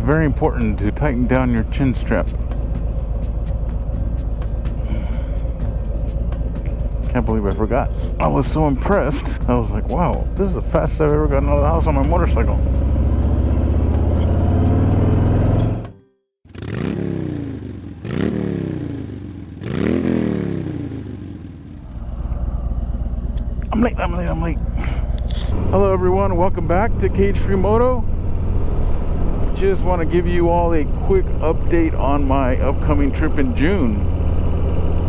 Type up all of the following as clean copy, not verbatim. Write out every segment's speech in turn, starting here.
very important to tighten down your chin strap. Can't believe I forgot. I was so impressed. I was like, wow, this is the fastest I've ever gotten out of the house on my motorcycle. I'm late. Hello everyone, welcome back to 𝐥𝐤𝐤𝐿. Just want to give you all a quick update on my upcoming trip in June.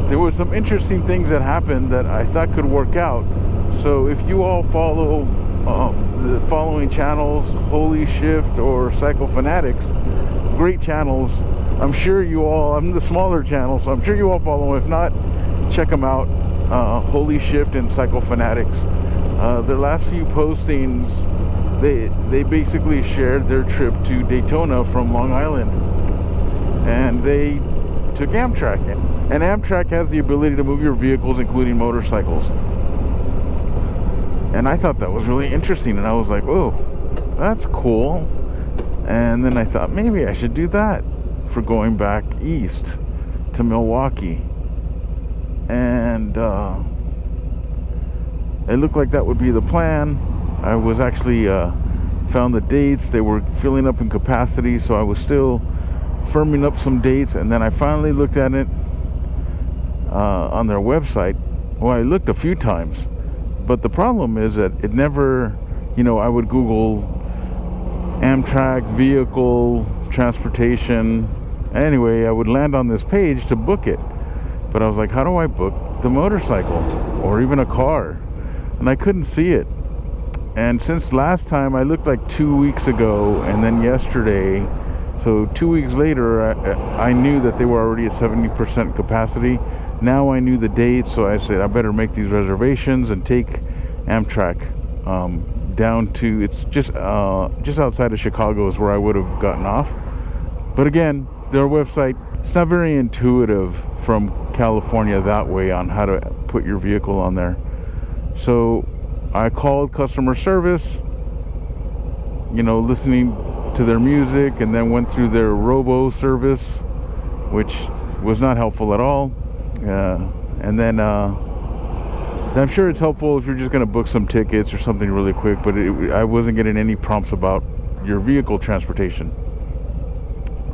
There were some interesting things that happened that I thought could work out. So if you all follow the following channels, Holy Shift or Cycle Fanatics, great channels. I'm sure you all, I'm the smaller channel, so I'm sure you all follow them. If not, check them out. Holy Shift and Cycle Fanatics. Their last few postings, they basically shared their trip to Daytona from Long Island, and they took Amtrak. And Amtrak has the ability to move your vehicles, including motorcycles. And I thought that was really interesting, and I was like, oh, that's cool. And then I thought maybe I should do that for going back east to Milwaukee. And it looked like that would be the plan. I was actually found the dates. They were filling up in capacity, so I was still firming up some dates. And then I finally looked at it on their website. Well, I looked a few times, but the problem is that it never, I would Google Amtrak vehicle transportation. Anyway, I would land on this page to book it. But I was like, how do I book the motorcycle or even a car? And I couldn't see it. And since last time, I looked like 2 weeks ago and then yesterday. So 2 weeks later, I knew that they were already at 70% capacity. Now I knew the date, so I said I better make these reservations and take Amtrak down to, it's just outside of Chicago is where I would have gotten off. But again, their website, it's not very intuitive from California that way on how to put your vehicle on there. So I called customer service, listening to their music, and then went through their robo service, which was not helpful at all. And then I'm sure it's helpful if you're just going to book some tickets or something really quick, but I wasn't getting any prompts about your vehicle transportation.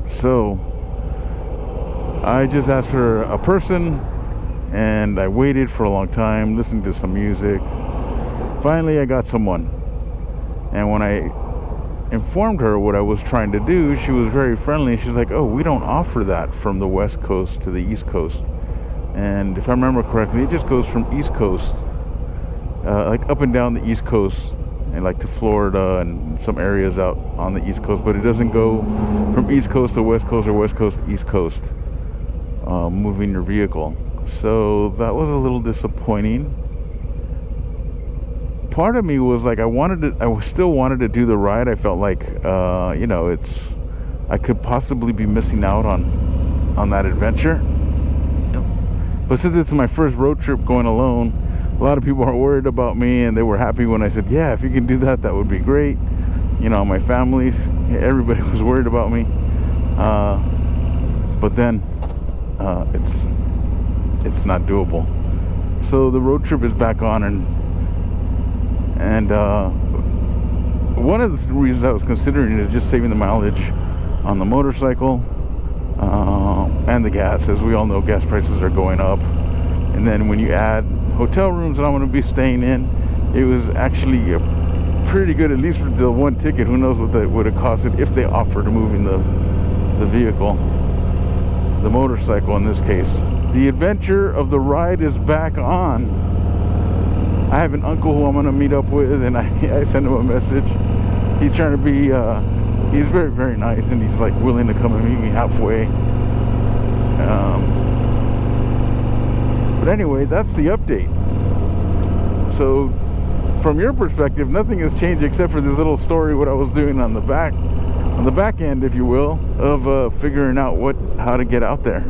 So I just asked for a person, and I waited for a long time, listening to some music. Finally, I got someone. And when I informed her what I was trying to do, she was very friendly. She's like, oh, we don't offer that from the West Coast to the East Coast. And if I remember correctly, it just goes from East Coast, like up and down the East Coast, and like to Florida and some areas out on the East Coast. But it doesn't go from East Coast to West Coast or West Coast to East Coast, moving your vehicle. So that was a little disappointing. Part of me was like, I still wanted to do the ride. I felt like, I could possibly be missing out on that adventure. But since it's my first road trip going alone, a lot of people are worried about me, and they were happy when I said, yeah, if you can do that, that would be great. My family, everybody was worried about me. But then it's not doable. So the road trip is back on, and one of the reasons I was considering is just saving the mileage on the motorcycle and the gas. As we all know, gas prices are going up, and then when you add hotel rooms that I'm going to be staying in, it was actually pretty good, at least for the one ticket. Who knows what that would have costed if they offered moving the vehicle, the motorcycle in this case. The adventure of the ride is back on. I have an uncle who I'm going to meet up with, and I sent him a message. He's trying to be, he's very, very nice, and he's like willing to come and meet me halfway. But anyway, that's the update. So from your perspective, nothing has changed except for this little story, what I was doing on the back end, if you will, of figuring out how to get out there.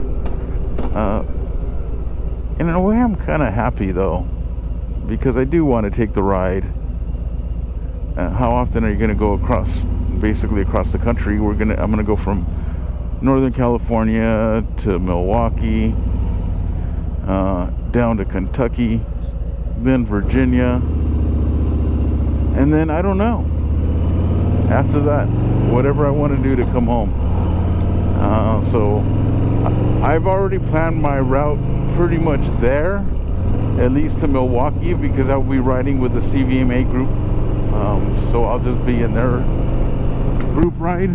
In a way, I'm kind of happy though, because I do want to take the ride. How often are you going to go across basically across the country. I'm gonna go from Northern California to Milwaukee, down to Kentucky, then Virginia, and then I don't know. After that, whatever I want to do to come home. So I've already planned my route pretty much there, at least to Milwaukee, because I'll be riding with the CVMA group. So I'll just be in their group ride.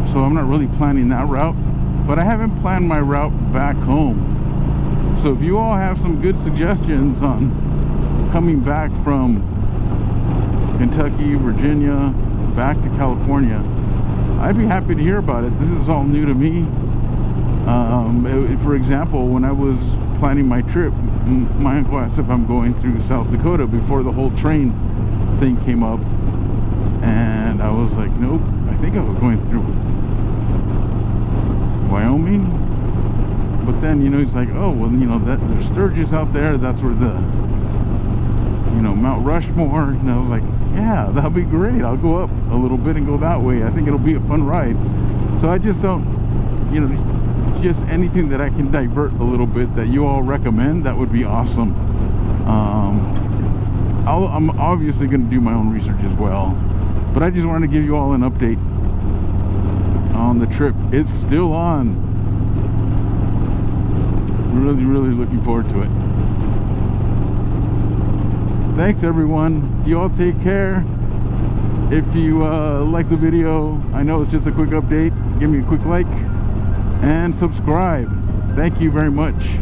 So I'm not really planning that route, but I haven't planned my route back home. So if you all have some good suggestions on coming back from Kentucky, Virginia, back to California, I'd be happy to hear about it. This is all new to me. For example, when I was planning my trip, my uncle asked if I'm going through South Dakota before the whole train thing came up, and I was like, nope, I think I was going through Wyoming. But then, you know, he's like, oh, well, you know, there's Sturgis out there, that's where the, you know, Mount Rushmore. And I was like, yeah, that'll be great. I'll go up a little bit and go that way. I think it'll be a fun ride. So I just don't, you know, just anything that I can divert a little bit that you all recommend, that would be awesome. I'm obviously going to do my own research as well, but I just wanted to give you all an update on the trip. It's still on. Really looking forward to it. Thanks everyone. You all take care. If you like the video, I know it's just a quick update, give me a quick like and subscribe. Thank you very much.